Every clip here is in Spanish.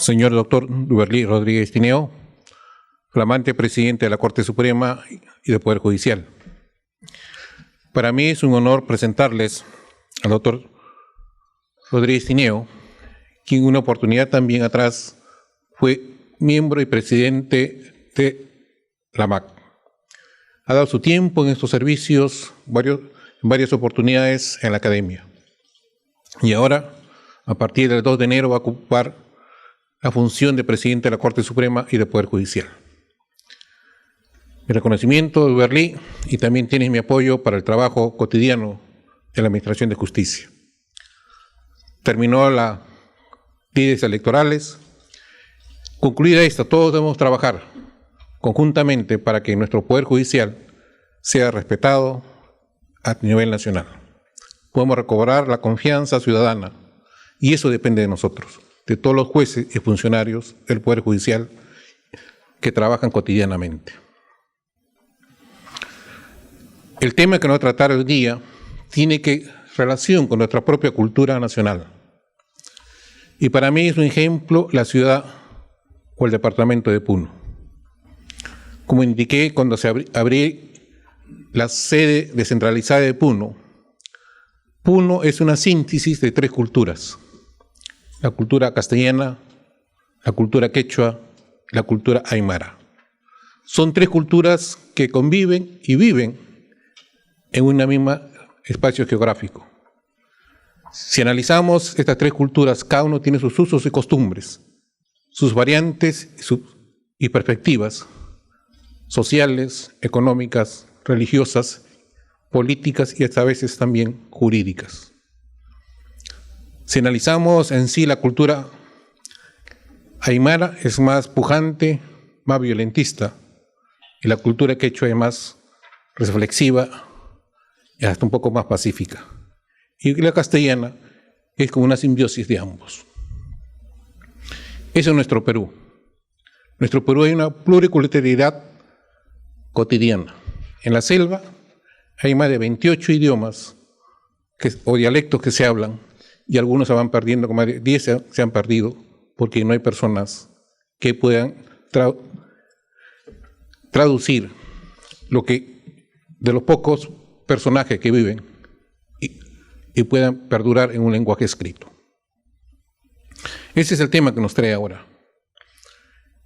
Señor doctor Duberlí Rodríguez Tineo, flamante presidente de la Corte Suprema y del Poder Judicial. Para mí es un honor presentarles al doctor Rodríguez Tineo, quien en una oportunidad también atrás fue miembro y presidente de la MAC. Ha dado su tiempo en estos servicios en varias oportunidades en la academia. Y ahora, a partir del 2 de enero, va a ocupar la función de presidente de la Corte Suprema y del Poder Judicial. Mi reconocimiento, Duberlí, y también tienes mi apoyo para el trabajo cotidiano de la Administración de Justicia. Terminó las leyes electorales. Concluida esta, todos debemos trabajar conjuntamente para que nuestro Poder Judicial sea respetado a nivel nacional. Podemos recobrar la confianza ciudadana y eso depende de nosotros, de todos los jueces y funcionarios del Poder Judicial que trabajan cotidianamente. El tema que nos va a tratar hoy día tiene relación con nuestra propia cultura nacional. Y para mí es un ejemplo la ciudad o el departamento de Puno. Como indiqué cuando se abrió la sede descentralizada de Puno, Puno es una síntesis de tres culturas: la cultura castellana, la cultura quechua, la cultura aymara. Son tres culturas que conviven y viven en un mismo espacio geográfico. Si analizamos estas tres culturas, cada uno tiene sus usos y costumbres, sus variantes y perspectivas sociales, económicas, religiosas, políticas y hasta a veces también jurídicas. Si analizamos en sí la cultura aymara, es más pujante, más violentista, y la cultura quechua es más reflexiva y hasta un poco más pacífica. Y la castellana es como una simbiosis de ambos. Eso es nuestro Perú. En nuestro Perú hay una pluriculturalidad cotidiana. En la selva hay más de 28 idiomas o dialectos que se hablan, y algunos se van perdiendo, como 10 se han perdido, porque no hay personas que puedan traducir de los pocos personajes que viven y puedan perdurar en un lenguaje escrito. Ese es el tema que nos trae ahora.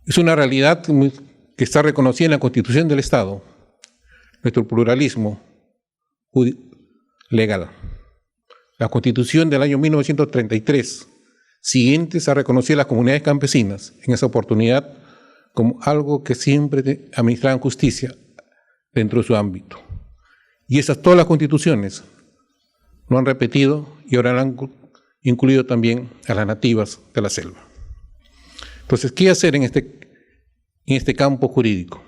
Es una realidad que está reconocida en la Constitución del Estado, nuestro pluralismo legal. La Constitución del año 1933 siguiente se ha reconocido a las comunidades campesinas en esa oportunidad como algo que siempre administraban justicia dentro de su ámbito. Y todas las constituciones lo han repetido y ahora han incluido también a las nativas de la selva. Entonces, ¿qué hacer en este campo jurídico?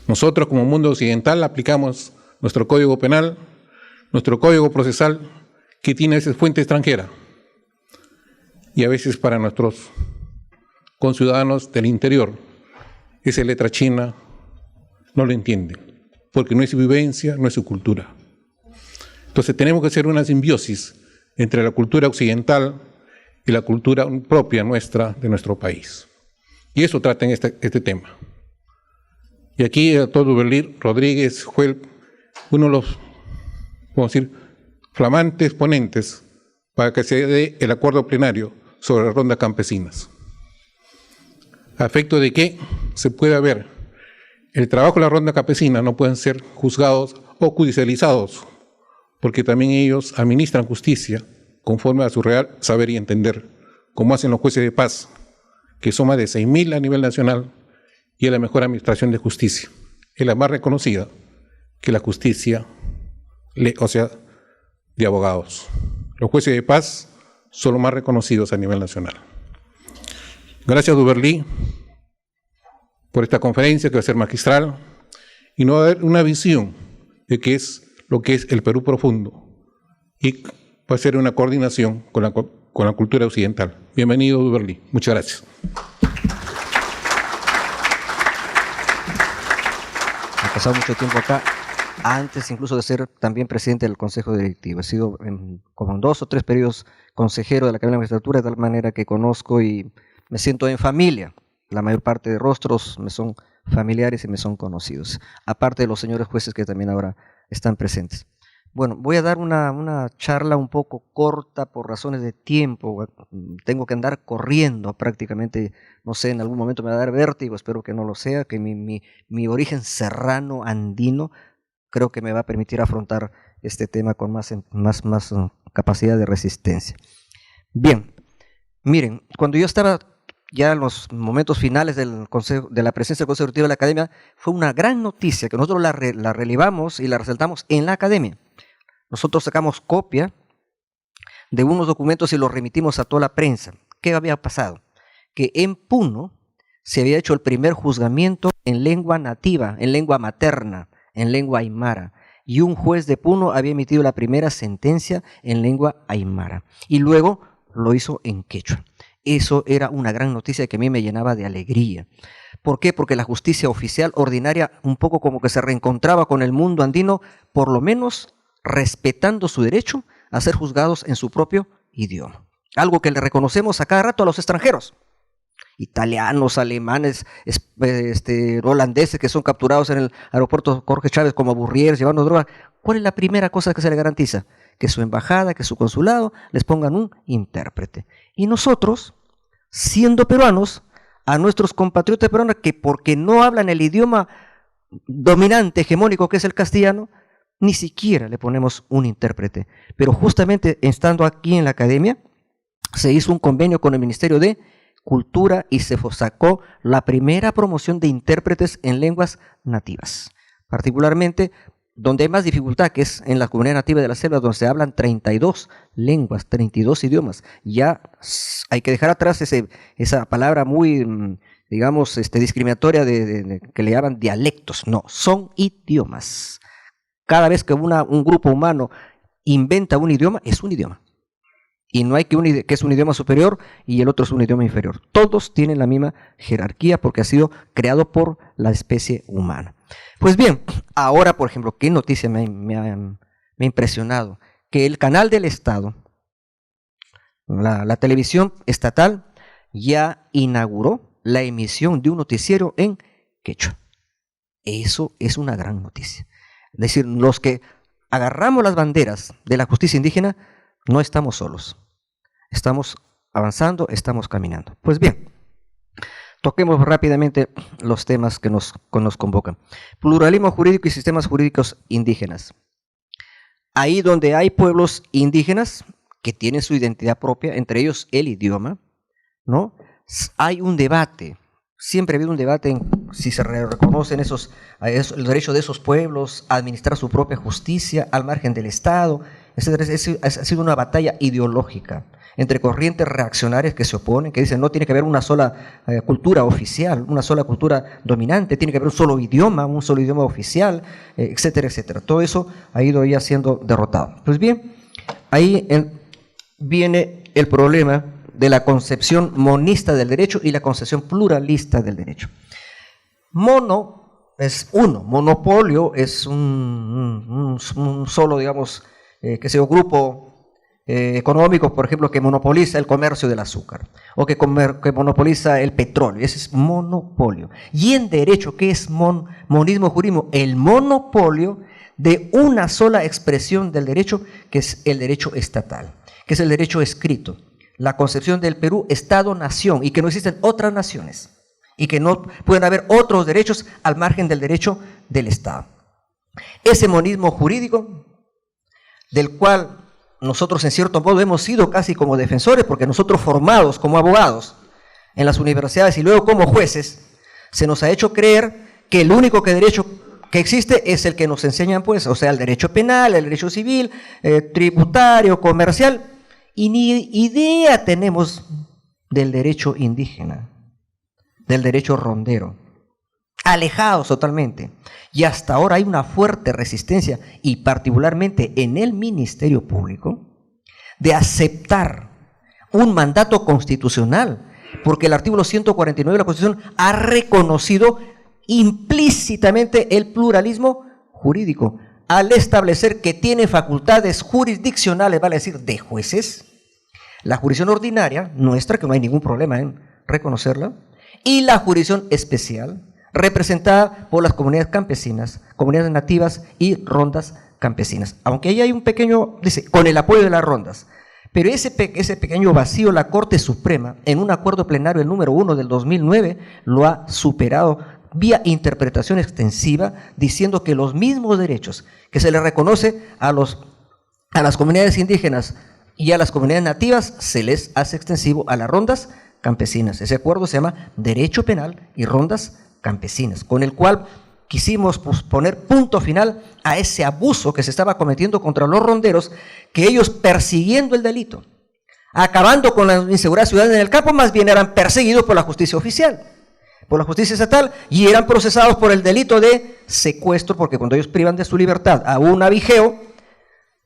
Nosotros como mundo occidental aplicamos nuestro Código Penal, nuestro Código Procesal, que tiene a veces fuente extranjera, y a veces para nuestros conciudadanos del interior, esa letra china no lo entienden, porque no es su vivencia, no es su cultura. Entonces tenemos que hacer una simbiosis entre la cultura occidental y la cultura propia nuestra, de nuestro país. Y eso trata en este tema. Y aquí el doctor Duberlí Rodríguez fue uno de los, vamos a decir, flamantes ponentes para que se dé el acuerdo plenario sobre las rondas campesinas. A efecto de que se pueda ver el trabajo de la ronda campesina, no pueden ser juzgados o judicializados, porque también ellos administran justicia conforme a su real saber y entender, como hacen los jueces de paz, que son más de 6.000 a nivel nacional, y es la mejor administración de justicia. Es la más reconocida que la justicia, de abogados. Los jueces de paz son los más reconocidos a nivel nacional. Gracias, Duberlí, por esta conferencia que va a ser magistral y nos va a dar una visión de qué es lo que es el Perú profundo y va a ser una coordinación con la cultura occidental. Bienvenido, Duberlí. Muchas gracias. Ha pasado mucho tiempo acá. antes incluso de ser también presidente del Consejo Directivo. He sido como en 2 o 3 periodos consejero de la Academia de Magistratura, de tal manera que conozco y me siento en familia. La mayor parte de rostros me son familiares y me son conocidos, aparte de los señores jueces que también ahora están presentes. Bueno, voy a dar una charla un poco corta por razones de tiempo. Tengo que andar corriendo prácticamente, no sé, en algún momento me va a dar vértigo, espero que no lo sea, que mi origen serrano andino creo que me va a permitir afrontar este tema con más capacidad de resistencia. Bien, miren, cuando yo estaba ya en los momentos finales del consejo, de la presencia del Consejo Directivo de la Academia, fue una gran noticia que nosotros la relevamos y la resaltamos en la Academia. Nosotros sacamos copia de unos documentos y los remitimos a toda la prensa. ¿Qué había pasado? Que en Puno se había hecho el primer juzgamiento en lengua nativa, en lengua materna, en lengua aymara, y un juez de Puno había emitido la primera sentencia en lengua aymara, y luego lo hizo en quechua. Eso era una gran noticia que a mí me llenaba de alegría. ¿Por qué? Porque la justicia oficial ordinaria un poco como que se reencontraba con el mundo andino, por lo menos respetando su derecho a ser juzgados en su propio idioma. Algo que le reconocemos a cada rato a los extranjeros. Italianos, alemanes, holandeses que son capturados en el aeropuerto Jorge Chávez como burrieres, llevando droga. ¿Cuál es la primera cosa que se le garantiza? Que su embajada, que su consulado les pongan un intérprete. Y nosotros, siendo peruanos, a nuestros compatriotas peruanos que porque no hablan el idioma dominante, hegemónico que es el castellano, ni siquiera le ponemos un intérprete. Pero justamente estando aquí en la Academia, se hizo un convenio con el Ministerio de Cultura y se sacó la primera promoción de intérpretes en lenguas nativas. Particularmente donde hay más dificultad, que es en la comunidad nativa de la selva, donde se hablan 32 lenguas, 32 idiomas. Ya hay que dejar atrás esa palabra muy, digamos, discriminatoria que le llaman dialectos. No, son idiomas. Cada vez que un grupo humano inventa un idioma, es un idioma. Y no hay que es un idioma superior y el otro es un idioma inferior. Todos tienen la misma jerarquía porque ha sido creado por la especie humana. Pues bien, ahora, por ejemplo, ¿qué noticia me ha impresionado? Que el canal del Estado, la televisión estatal, ya inauguró la emisión de un noticiero en quechua. Eso es una gran noticia. Es decir, los que agarramos las banderas de la justicia indígena, no estamos solos. Estamos avanzando, estamos caminando. Pues bien, toquemos rápidamente los temas que nos convocan. Pluralismo jurídico y sistemas jurídicos indígenas. Ahí donde hay pueblos indígenas que tienen su identidad propia, entre ellos el idioma, ¿no? Hay un debate. Siempre ha habido un debate en si se reconocen el derecho de esos pueblos a administrar su propia justicia al margen del Estado, etc. Ha sido una batalla ideológica entre corrientes reaccionarias que se oponen, que dicen no tiene que haber una sola cultura oficial, una sola cultura dominante, tiene que haber un solo idioma oficial, etcétera, etcétera. Todo eso ha ido ya siendo derrotado. Pues bien, ahí viene el problema de la concepción monista del derecho y la concepción pluralista del derecho. Mono es uno, monopolio es un solo, digamos, grupo económico, por ejemplo, que monopoliza el comercio del azúcar o que monopoliza el petróleo. Ese es monopolio. Y en derecho, ¿qué es monismo jurídico? El monopolio de una sola expresión del derecho, que es el derecho estatal, que es el derecho escrito. La concepción del Perú, Estado-nación, y que no existen otras naciones, y que no pueden haber otros derechos al margen del derecho del Estado. Ese monismo jurídico, del cual nosotros en cierto modo hemos sido casi como defensores, porque nosotros formados como abogados en las universidades y luego como jueces, se nos ha hecho creer que el único derecho que existe es el que nos enseñan, pues, o sea, el derecho penal, el derecho civil, tributario, comercial, y ni idea tenemos del derecho indígena, del derecho rondero, alejados totalmente. Y hasta ahora hay una fuerte resistencia, y particularmente en el Ministerio Público, de aceptar un mandato constitucional, porque el artículo 149 de la Constitución ha reconocido implícitamente el pluralismo jurídico. al establecer que tiene facultades jurisdiccionales, vale decir, de jueces, la jurisdicción ordinaria, nuestra, que no hay ningún problema en reconocerla, y la jurisdicción especial, representada por las comunidades campesinas, comunidades nativas y rondas campesinas. Aunque ahí hay un pequeño, dice, con el apoyo de las rondas. Pero ese pequeño vacío, la Corte Suprema, en un acuerdo plenario, el número 1 del 2009, lo ha superado vía interpretación extensiva, diciendo que los mismos derechos que se le reconoce a las comunidades indígenas y a las comunidades nativas, se les hace extensivo a las rondas campesinas. Ese acuerdo se llama Derecho Penal y Rondas Campesinas, con el cual quisimos poner punto final a ese abuso que se estaba cometiendo contra los ronderos, que ellos, persiguiendo el delito, acabando con la inseguridad ciudadana en el campo, más bien eran perseguidos por la justicia oficial, por la justicia estatal, y eran procesados por el delito de secuestro, porque cuando ellos privan de su libertad a un abigeo,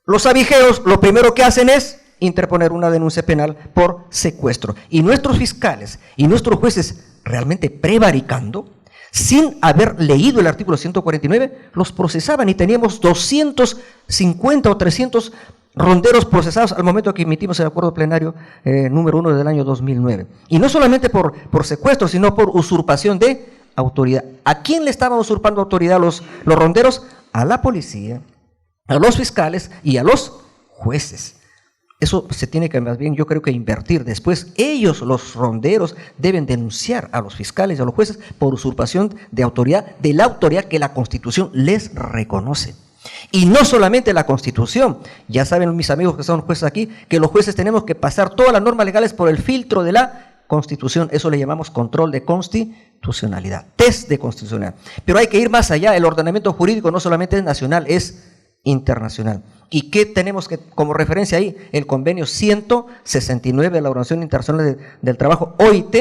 los abigeos lo primero que hacen es interponer una denuncia penal por secuestro. Y nuestros fiscales y nuestros jueces, realmente prevaricando, sin haber leído el artículo 149, los procesaban, y teníamos 250 o 300 ronderos procesados al momento que emitimos el acuerdo plenario número 1 del año 2009. Y no solamente por secuestro, sino por usurpación de autoridad. ¿A quién le estaban usurpando autoridad los ronderos? A la policía, a los fiscales y a los jueces. Eso se tiene que, más bien, yo creo que invertir. Después, ellos, los ronderos, deben denunciar a los fiscales y a los jueces por usurpación de autoridad, de la autoridad que la Constitución les reconoce. Y no solamente la Constitución, ya saben mis amigos que son jueces aquí, que los jueces tenemos que pasar todas las normas legales por el filtro de la Constitución. Eso le llamamos control de constitucionalidad, test de constitucionalidad. Pero hay que ir más allá. El ordenamiento jurídico no solamente es nacional, es internacional. ¿Y qué tenemos que, como referencia ahí? El convenio 169 de la Organización Internacional del Trabajo, OIT,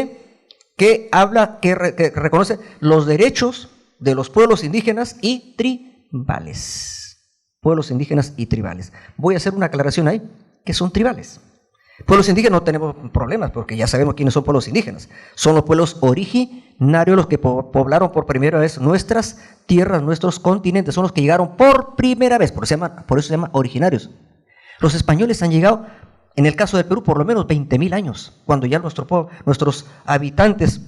que habla, que reconoce los derechos de los pueblos indígenas y tribales. Pueblos indígenas y tribales. Voy a hacer una aclaración ahí, que son tribales. Pueblos indígenas no tenemos problemas, porque ya sabemos quiénes son pueblos indígenas. Son los pueblos originarios los que poblaron por primera vez nuestras tierras, nuestros continentes. Son los que llegaron por primera vez, por eso se llama originarios. Los españoles han llegado, en el caso del Perú, por lo menos 20.000 años, cuando ya nuestros habitantes,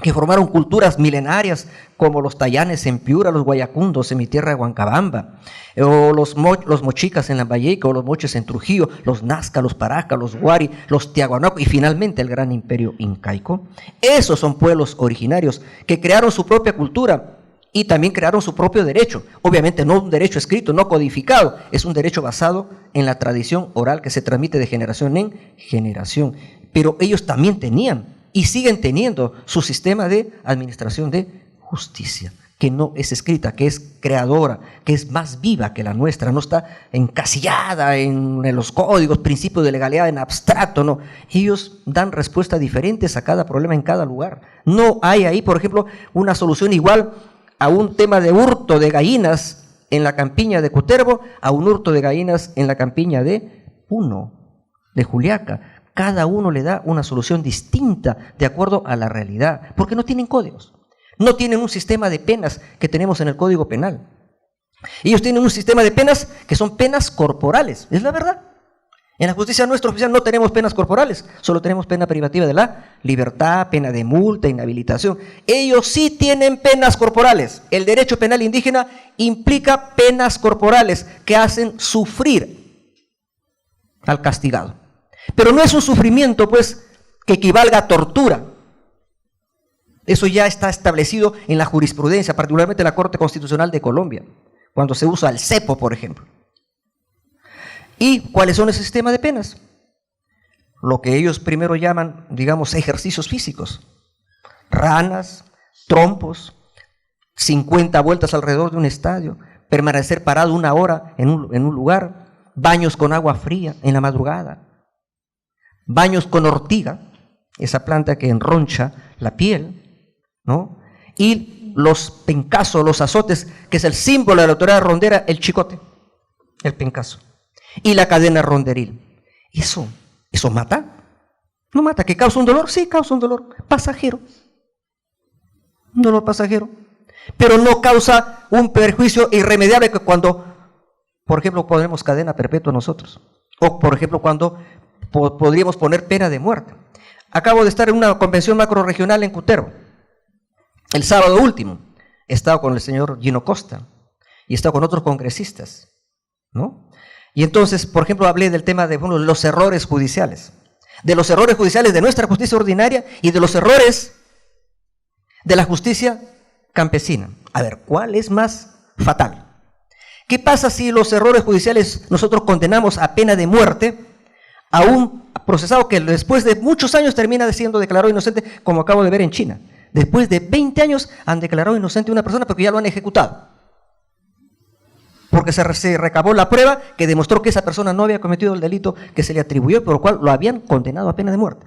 que formaron culturas milenarias como los tayanes en Piura, los guayacundos en mi tierra de Huancabamba, o los mochicas en Lambayeque, o los moches en Trujillo, los nazca, los paraca, los guari, los tiahuanaco y finalmente el gran imperio incaico. Esos son pueblos originarios que crearon su propia cultura y también crearon su propio derecho. Obviamente no un derecho escrito, no codificado, es un derecho basado en la tradición oral que se transmite de generación en generación. Pero ellos también tenían y siguen teniendo su sistema de administración de justicia, que no es escrita, que es creadora, que es más viva que la nuestra, no está encasillada en los códigos, principios de legalidad en abstracto, no. Ellos dan respuestas diferentes a cada problema en cada lugar. No hay ahí, por ejemplo, una solución igual a un tema de hurto de gallinas en la campiña de Cutervo, a un hurto de gallinas en la campiña de Puno, de Juliaca. Cada uno le da una solución distinta de acuerdo a la realidad, porque no tienen códigos, no tienen un sistema de penas que tenemos en el Código Penal. Ellos tienen un sistema de penas que son penas corporales, es la verdad. En la justicia nuestra oficial no tenemos penas corporales, solo tenemos pena privativa de la libertad, pena de multa, inhabilitación. Ellos sí tienen penas corporales. El derecho penal indígena implica penas corporales que hacen sufrir al castigado. Pero no es un sufrimiento, pues, que equivalga a tortura. Eso ya está establecido en la jurisprudencia, particularmente en la Corte Constitucional de Colombia, cuando se usa el cepo, por ejemplo. ¿Y cuáles son el sistema de penas? Lo que ellos primero llaman, digamos, ejercicios físicos. Ranas, trompos, 50 vueltas alrededor de un estadio, permanecer parado 1 hora en un lugar, baños con agua fría en la madrugada, baños con ortiga, esa planta que enroncha la piel, ¿no? Y los pencazos, los azotes, que es el símbolo de la autoridad rondera, el chicote, el pencazo, y la cadena ronderil. ¿Eso mata? ¿No mata? ¿Que causa un dolor? Sí, causa un dolor pasajero, un dolor pasajero, pero no causa un perjuicio irremediable que cuando por ejemplo, ponemos cadena perpetua nosotros. O, por ejemplo, cuando podríamos poner pena de muerte. Acabo de estar en una convención macrorregional en Cutero. El sábado último. He estado con el señor Gino Costa y he estado con otros congresistas, ¿no? Y entonces, por ejemplo, hablé del tema de los errores judiciales. De los errores judiciales de nuestra justicia ordinaria y de los errores de la justicia campesina. A ver, ¿cuál es más fatal? ¿Qué pasa si los errores judiciales nosotros condenamos a pena de muerte a un procesado que después de muchos años termina siendo declarado inocente, como acabo de ver en China? Después de 20 años han declarado inocente a una persona porque ya lo han ejecutado. Porque se recabó la prueba que demostró que esa persona no había cometido el delito que se le atribuyó, por lo cual lo habían condenado a pena de muerte.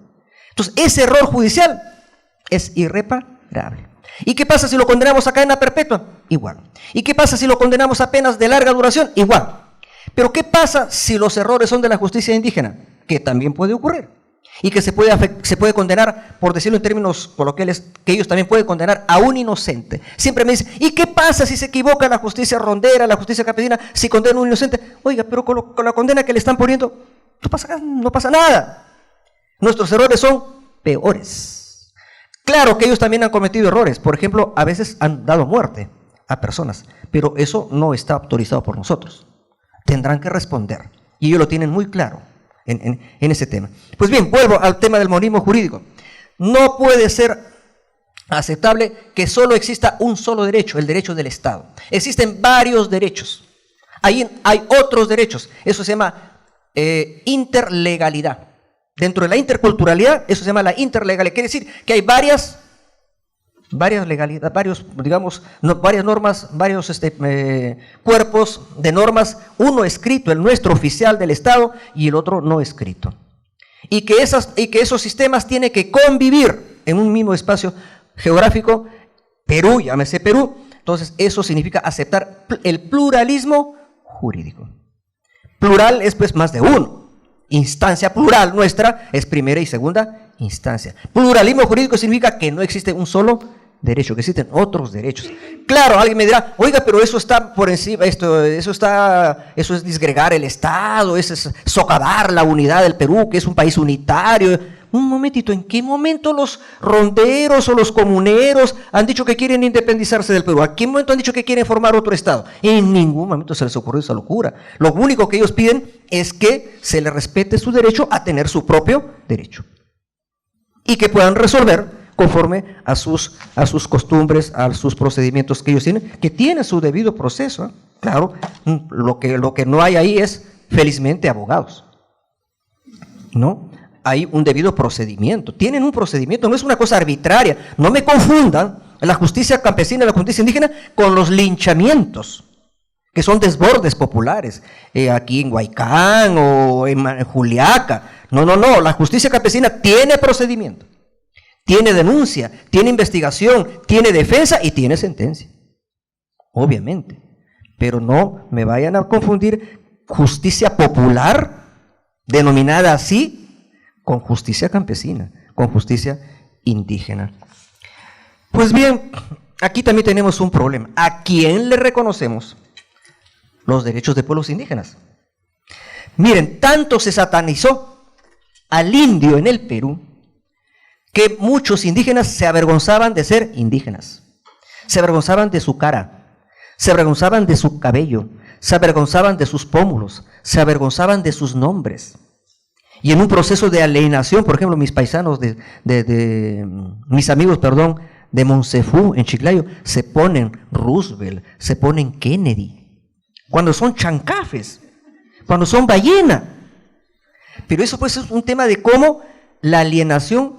Entonces, ese error judicial es irreparable. ¿Y qué pasa si lo condenamos a cadena perpetua? Igual. ¿Y qué pasa si lo condenamos a penas de larga duración? Igual. Pero ¿qué pasa si los errores son de la justicia indígena? Que también puede ocurrir. Y que se puede condenar, por decirlo en términos coloquiales, que ellos también pueden condenar a un inocente. Siempre me dicen, ¿y qué pasa si se equivoca la justicia rondera, la justicia campesina, si condena a un inocente? Oiga, pero con la condena que le están poniendo, no pasa nada. Nuestros errores son peores. Claro que ellos también han cometido errores. Por ejemplo, a veces han dado muerte a personas, pero eso no está autorizado por nosotros. Tendrán que responder. Y ellos lo tienen muy claro en ese tema. Pues bien, vuelvo al tema del monismo jurídico. No puede ser aceptable que solo exista un solo derecho, el derecho del Estado. Existen varios derechos. Ahí hay otros derechos. Eso se llama interlegalidad. Dentro de la interculturalidad, eso se llama la interlegalidad. Quiere decir que hay varias legalidades, varias normas, varios cuerpos de normas, uno escrito, el nuestro oficial del Estado, y el otro no escrito. Y que esos sistemas tienen que convivir en un mismo espacio geográfico, Perú, llámese Perú. Entonces, eso significa aceptar el pluralismo jurídico. Plural es pues más de uno. Instancia plural nuestra es primera y segunda instancia. Pluralismo jurídico significa que no existe un solo derecho, que existen otros derechos. Claro, alguien me dirá, oiga, pero eso está por encima, eso es disgregar el Estado, eso es socavar la unidad del Perú, que es un país unitario. Un momentito, ¿en qué momento los ronderos o los comuneros han dicho que quieren independizarse del Perú? ¿A qué momento han dicho que quieren formar otro Estado? En ningún momento se les ocurrió esa locura. Lo único que ellos piden es que se les respete su derecho a tener su propio derecho. Y que puedan resolver conforme a sus costumbres, a sus procedimientos que ellos tienen, que tienen su debido proceso. Claro, lo que no hay ahí es, felizmente, abogados. ¿No? Hay un debido procedimiento, tienen un procedimiento, no es una cosa arbitraria. No me confundan la justicia campesina y la justicia indígena con los linchamientos, que son desbordes populares, aquí en Huaycán o en Juliaca. No, la justicia campesina tiene procedimiento, tiene denuncia, tiene investigación, tiene defensa y tiene sentencia, obviamente. Pero no me vayan a confundir justicia popular, denominada así, con justicia campesina, con justicia indígena. Pues bien, aquí también tenemos un problema. ¿A quién le reconocemos los derechos de pueblos indígenas? Miren, tanto se satanizó al indio en el Perú que muchos indígenas se avergonzaban de ser indígenas. Se avergonzaban de su cara, se avergonzaban de su cabello, se avergonzaban de sus pómulos, se avergonzaban de sus nombres. Y en un proceso de alienación, por ejemplo, mis paisanos, mis amigos, de Monsefú, en Chiclayo, se ponen Roosevelt, se ponen Kennedy, cuando son chancafes, cuando son ballena. Pero eso pues es un tema de cómo la alienación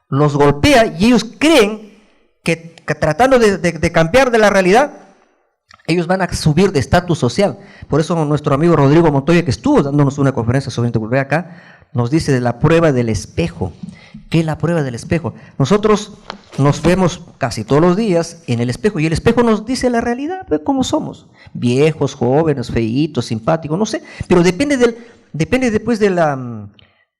los golpea y ellos creen que tratando de cambiar de la realidad, ellos van a subir de estatus social. Por eso nuestro amigo Rodrigo Montoya, que estuvo dándonos una conferencia sobre interculturalidad acá, nos dice de la prueba del espejo. ¿Qué es la prueba del espejo? Nosotros nos vemos casi todos los días en el espejo y el espejo nos dice la realidad, pues, cómo somos. Viejos, jóvenes, feitos, simpáticos, no sé. Pero depende después de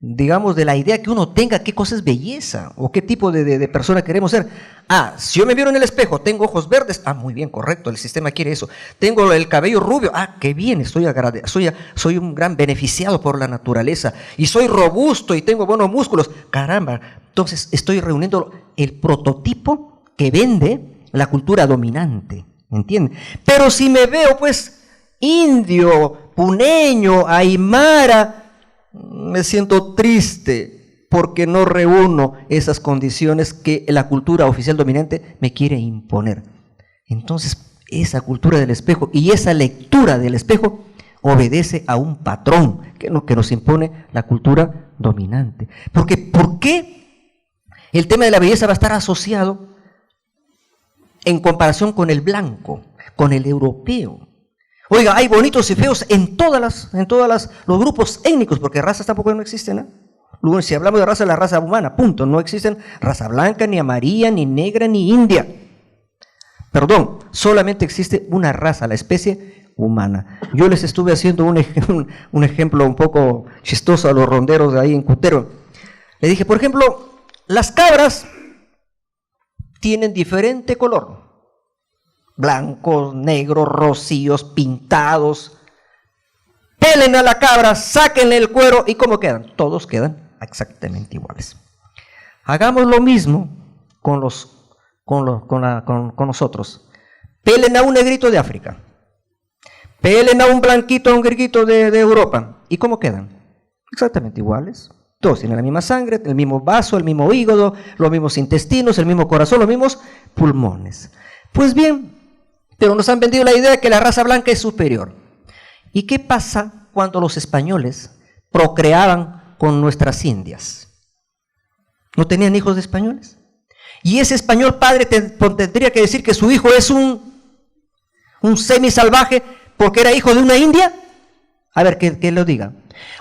digamos, de la idea que uno tenga qué cosa es belleza o qué tipo de persona queremos ser. Ah, si yo me miro en el espejo, tengo ojos verdes, ah, muy bien, correcto, el sistema quiere eso. Tengo el cabello rubio, ah, qué bien, soy un gran beneficiado por la naturaleza. Y soy robusto y tengo buenos músculos, caramba. Entonces estoy reuniendo el prototipo que vende la cultura dominante, ¿entienden? Pero si me veo, pues, indio, puneño, aymara, me siento triste porque no reúno esas condiciones que la cultura oficial dominante me quiere imponer. Entonces, esa cultura del espejo y esa lectura del espejo obedece a un patrón que nos impone la cultura dominante. Porque, ¿por qué el tema de la belleza va a estar asociado en comparación con el blanco, con el europeo? Oiga, hay bonitos y feos en todas los grupos étnicos, porque razas tampoco no existen, ¿no? Luego, si hablamos de raza, la raza humana, punto. No existen raza blanca, ni amarilla, ni negra, ni india. Perdón, solamente existe una raza, la especie humana. Yo les estuve haciendo un ejemplo un poco chistoso a los ronderos de ahí en Cutero. Le dije, por ejemplo, las cabras tienen diferente color. Blancos, negros, rocíos, pintados. Pelen a la cabra, sáquenle el cuero y ¿cómo quedan? Todos quedan exactamente iguales. Hagamos lo mismo con nosotros. Pelen a un negrito de África. Pelen a un blanquito, a un gringuito de Europa. ¿Y cómo quedan? Exactamente iguales. Todos tienen la misma sangre, el mismo vaso, el mismo hígado, los mismos intestinos, el mismo corazón, los mismos pulmones. Pues bien, pero nos han vendido la idea de que la raza blanca es superior. ¿Y qué pasa cuando los españoles procreaban con nuestras indias? ¿No tenían hijos de españoles? Y ese español padre tendría que decir que su hijo es un semisalvaje porque era hijo de una india. A ver, que lo diga.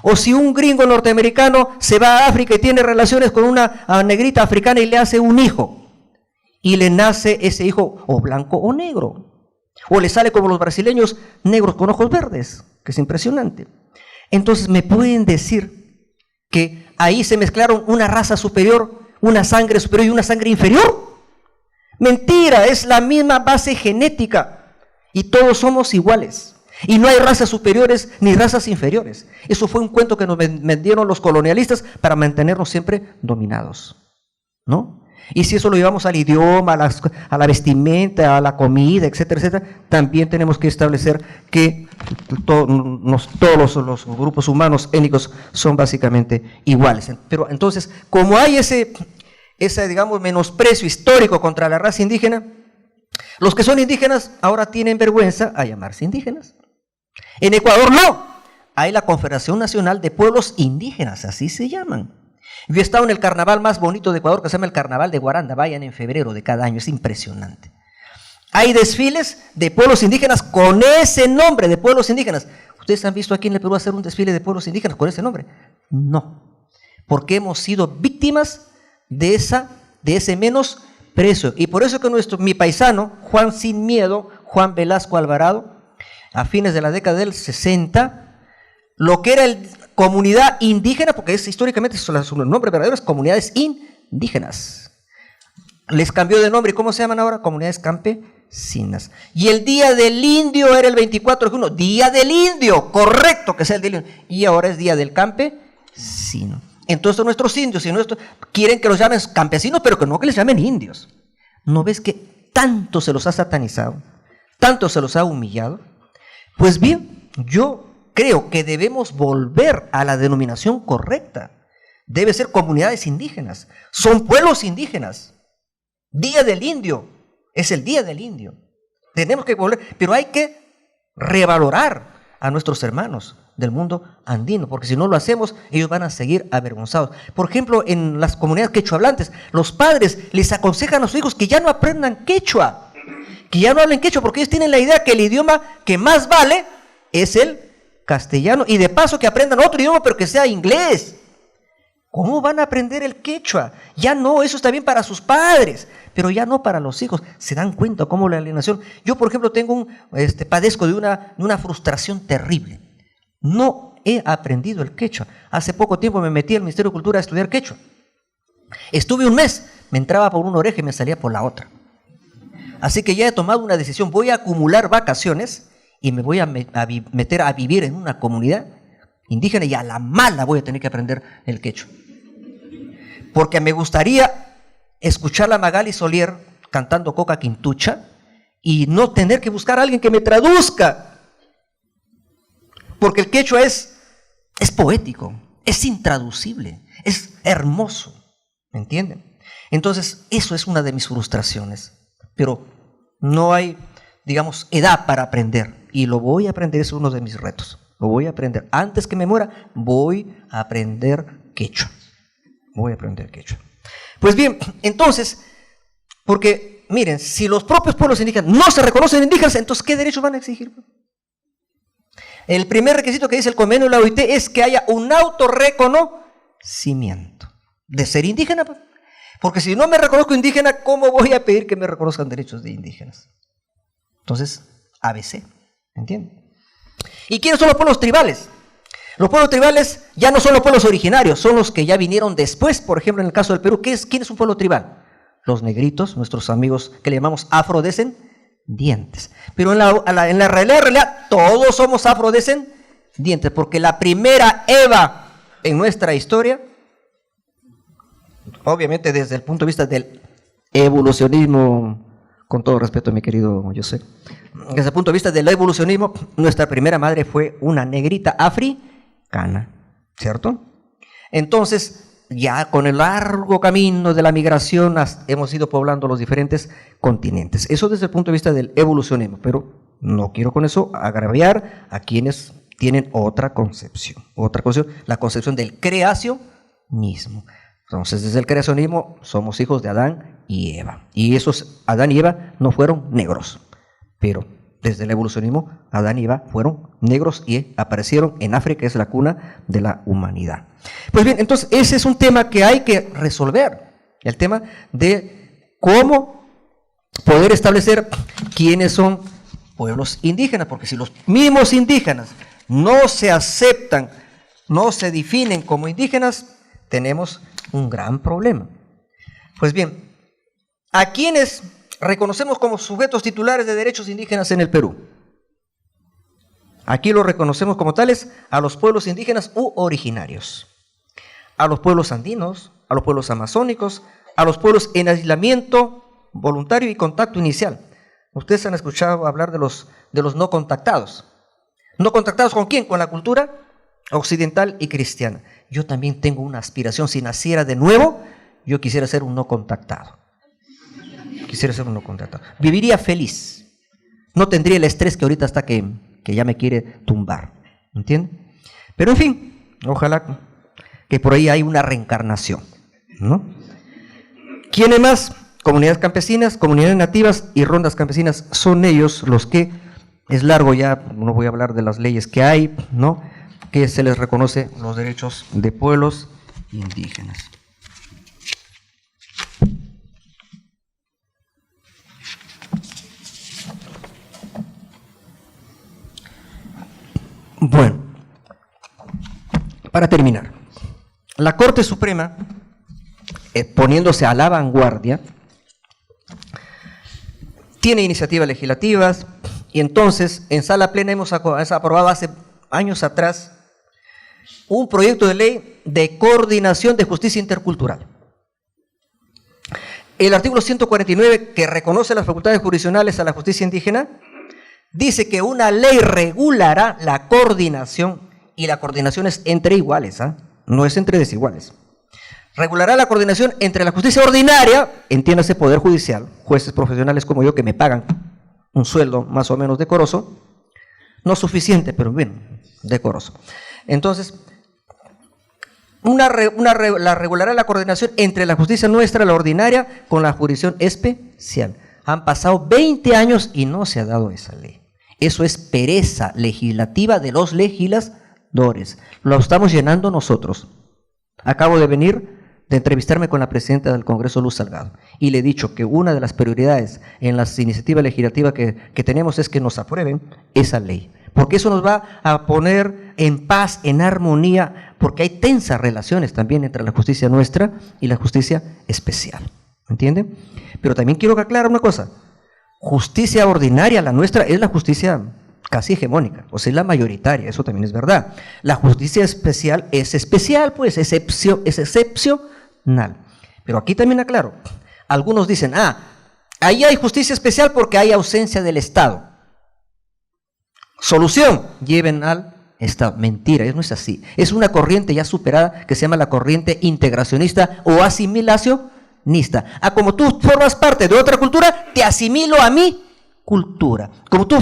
O si un gringo norteamericano se va a África y tiene relaciones con una negrita africana y le hace un hijo, y le nace ese hijo o blanco o negro, o le sale como los brasileños, negros con ojos verdes, que es impresionante. Entonces, ¿me pueden decir que ahí se mezclaron una raza superior, una sangre superior y una sangre inferior? Mentira, es la misma base genética y todos somos iguales. Y no hay razas superiores ni razas inferiores. Eso fue un cuento que nos vendieron los colonialistas para mantenernos siempre dominados, ¿no? Y si eso lo llevamos al idioma, a la vestimenta, a la comida, etcétera, etcétera, también tenemos que establecer que todos los grupos humanos étnicos son básicamente iguales. Pero entonces, como hay ese digamos, menosprecio histórico contra la raza indígena, los que son indígenas ahora tienen vergüenza a llamarse indígenas. En Ecuador no, hay la Confederación Nacional de Pueblos Indígenas, así se llaman. Yo he estado en el carnaval más bonito de Ecuador, que se llama el Carnaval de Guaranda. Vayan en febrero de cada año, es impresionante. Hay desfiles de pueblos indígenas con ese nombre de pueblos indígenas. ¿Ustedes han visto aquí en el Perú hacer un desfile de pueblos indígenas con ese nombre? No, porque hemos sido víctimas de ese menosprecio. Y por eso que mi paisano, Juan Sin Miedo, Juan Velasco Alvarado, a fines de la década del 60, lo que era comunidad indígena, porque históricamente su nombre verdadero es comunidades indígenas, les cambió de nombre. ¿Cómo se llaman ahora? Comunidades campesinas. Y el Día del Indio era el 24 de junio, Día del Indio, correcto que sea el Día del Indio, y ahora es Día del Campesino. Entonces nuestros indios y nuestros quieren que los llamen campesinos, pero que no que les llamen indios. ¿No ves que tanto se los ha satanizado, tanto se los ha humillado? Pues bien, yo creo que debemos volver a la denominación correcta. Debe ser comunidades indígenas, son pueblos indígenas. Día del Indio, es el Día del Indio. Tenemos que volver, pero hay que revalorar a nuestros hermanos del mundo andino, porque si no lo hacemos, ellos van a seguir avergonzados. Por ejemplo, en las comunidades quechua-hablantes, los padres les aconsejan a sus hijos que ya no aprendan quechua, que ya no hablen quechua, porque ellos tienen la idea que el idioma que más vale es el castellano, y de paso que aprendan otro idioma, pero que sea inglés. ¿Cómo van a aprender el quechua? Ya no, eso está bien para sus padres, pero ya no para los hijos. ¿Se dan cuenta cómo la alienación? Yo, por ejemplo, padezco de una frustración terrible. No he aprendido el quechua. Hace poco tiempo me metí al Ministerio de Cultura a estudiar quechua. Estuve un mes, me entraba por una oreja y me salía por la otra. Así que ya he tomado una decisión, voy a acumular vacaciones y me voy a meter a vivir en una comunidad indígena y a la mala voy a tener que aprender el quechua. Porque me gustaría escuchar a Magali Solier cantando Coca Quintucha y no tener que buscar a alguien que me traduzca. Porque el quechua es poético, es intraducible, es hermoso, ¿me entienden? Entonces, eso es una de mis frustraciones. Pero no hay, digamos, edad para aprender. Y lo voy a aprender, es uno de mis retos. Lo voy a aprender. Antes que me muera, voy a aprender quechua. Voy a aprender quechua. Pues bien, entonces, porque, miren, si los propios pueblos indígenas no se reconocen indígenas, entonces, ¿qué derechos van a exigir? El primer requisito que dice el convenio de la OIT es que haya un autorreconocimiento de ser indígena. Porque si no me reconozco indígena, ¿cómo voy a pedir que me reconozcan derechos de indígenas? Entonces, ABC, ¿entienden? ¿Y quiénes son los pueblos tribales? Los pueblos tribales ya no son los pueblos originarios, son los que ya vinieron después. Por ejemplo, en el caso del Perú, ¿quién es un pueblo tribal? Los negritos, nuestros amigos que le llamamos afrodescendientes. Pero en la realidad, todos somos afrodescendientes, porque la primera Eva en nuestra historia, obviamente desde el punto de vista del evolucionismo, con todo respeto a mi querido José, desde el punto de vista del evolucionismo, nuestra primera madre fue una negrita africana, ¿cierto? Entonces, ya con el largo camino de la migración hemos ido poblando los diferentes continentes. Eso desde el punto de vista del evolucionismo, pero no quiero con eso agraviar a quienes tienen otra concepción, la concepción del creacionismo. Entonces, desde el creacionismo somos hijos de Adán y Eva. Y esos Adán y Eva no fueron negros, pero desde el evolucionismo Adán y Eva fueron negros y aparecieron en África, que es la cuna de la humanidad. Pues bien, entonces ese es un tema que hay que resolver, el tema de cómo poder establecer quiénes son pueblos indígenas, porque si los mismos indígenas no se aceptan, no se definen como indígenas, tenemos un gran problema. Pues bien, ¿a quiénes reconocemos como sujetos titulares de derechos indígenas en el Perú? Aquí lo reconocemos como tales a los pueblos indígenas u originarios, a los pueblos andinos, a los pueblos amazónicos, a los pueblos en aislamiento voluntario y contacto inicial. Ustedes han escuchado hablar de los no contactados. ¿No contactados con quién? Con la cultura occidental y cristiana. Yo también tengo una aspiración, si naciera de nuevo, yo quisiera ser un no contactado. Quisiera ser un no contactado. Viviría feliz. No tendría el estrés que ahorita está que ya me quiere tumbar. ¿Entienden? Pero en fin, ojalá que por ahí hay una reencarnación, ¿no? ¿Quiénes más? Comunidades campesinas, comunidades nativas y rondas campesinas. Son ellos los que, es largo ya, no voy a hablar de las leyes que hay, ¿no?, que se les reconoce los derechos de pueblos indígenas. Bueno, para terminar, la Corte Suprema, poniéndose a la vanguardia, tiene iniciativas legislativas y entonces en sala plena hemos aprobado hace años atrás un proyecto de ley de coordinación de justicia intercultural. El artículo 149, que reconoce las facultades jurisdiccionales a la justicia indígena, dice que una ley regulará la coordinación, y la coordinación es entre iguales, no es entre desiguales. Regulará la coordinación entre la justicia ordinaria, entiéndase poder judicial, jueces profesionales como yo que me pagan un sueldo más o menos decoroso, no suficiente, pero bien, decoroso. Entonces, regulará la coordinación entre la justicia nuestra, la ordinaria, con la jurisdicción especial. Han pasado 20 años y no se ha dado esa ley. Eso es pereza legislativa de los legisladores. Lo estamos llenando nosotros. Acabo de venir de entrevistarme con la presidenta del Congreso, Luz Salgado, y le he dicho que una de las prioridades en las iniciativas legislativas que tenemos es que nos aprueben esa ley, porque eso nos va a poner en paz, en armonía, porque hay tensas relaciones también entre la justicia nuestra y la justicia especial, ¿me entienden? Pero también quiero aclarar una cosa, justicia ordinaria, la nuestra, es la justicia casi hegemónica, o sea, es la mayoritaria, eso también es verdad. La justicia especial, pues, es excepcional. Pero aquí también aclaro, algunos dicen, ahí hay justicia especial porque hay ausencia del Estado. Solución, lleven al Estado. Mentira, eso no es así. Es una corriente ya superada que se llama la corriente integracionista o asimilacionista. Como tú formas parte de otra cultura, te asimilo a mi cultura. Como tú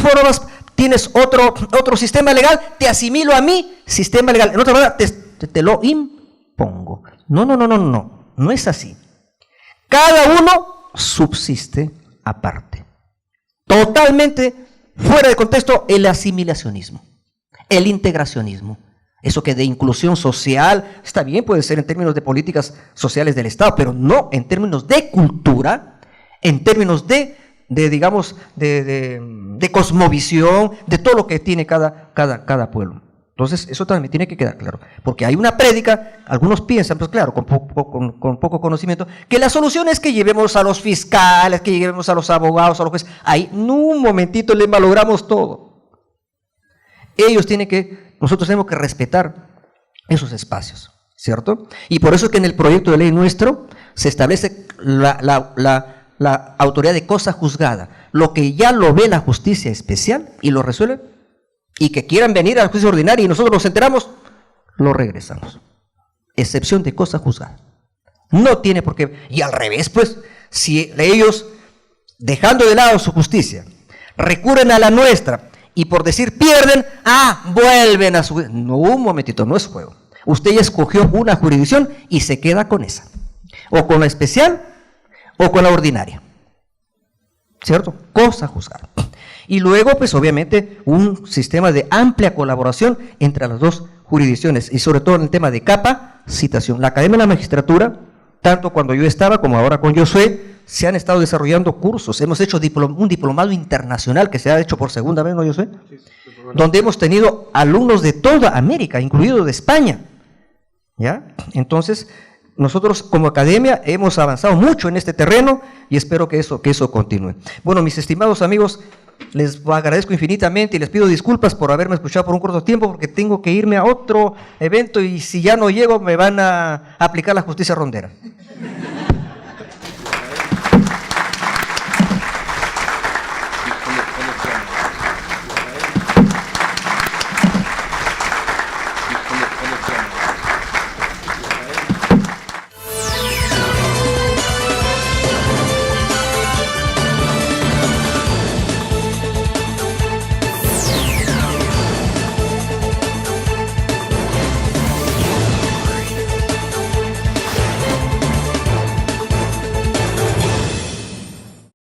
tienes otro sistema legal, te asimilo a mi sistema legal. En otra palabra, te lo impongo. No es así. Cada uno subsiste aparte. Totalmente fuera de contexto el asimilacionismo, el integracionismo. Eso que de inclusión social, está bien, puede ser en términos de políticas sociales del Estado, pero no en términos de cultura, en términos de cosmovisión, de todo lo que tiene cada pueblo. Entonces, eso también tiene que quedar claro, porque hay una prédica, algunos piensan, pues claro, con poco conocimiento, que la solución es que llevemos a los fiscales, que llevemos a los abogados, a los jueces. Ahí, en un momentito le malogramos todo. Nosotros tenemos que respetar esos espacios, ¿cierto? Y por eso es que en el proyecto de ley nuestro se establece la autoridad de cosa juzgada, lo que ya lo ve la justicia especial y lo resuelve, y que quieran venir a la justicia ordinaria y nosotros nos enteramos, lo regresamos. Excepción de cosa juzgada. No tiene por qué. Y al revés, pues, si ellos, dejando de lado su justicia, recurren a la nuestra y por decir pierden, vuelven a su... No, un momentito, no es juego. Usted ya escogió una jurisdicción y se queda con esa. O con la especial o con la ordinaria. ¿Cierto? Cosa juzgada. Y luego, pues obviamente, un sistema de amplia colaboración entre las dos jurisdicciones, y sobre todo en el tema de capacitación. La Academia de la Magistratura, tanto cuando yo estaba como ahora con Josué, se han estado desarrollando cursos. Hemos hecho un diplomado internacional que se ha hecho por segunda vez, ¿no, Josué? Sí, donde hemos tenido alumnos de toda América, incluido de España. ¿Ya? Entonces, nosotros como academia hemos avanzado mucho en este terreno y espero que eso continúe. Bueno, mis estimados amigos, les agradezco infinitamente y les pido disculpas por haberme escuchado por un corto tiempo, porque tengo que irme a otro evento y si ya no llego me van a aplicar la justicia rondera.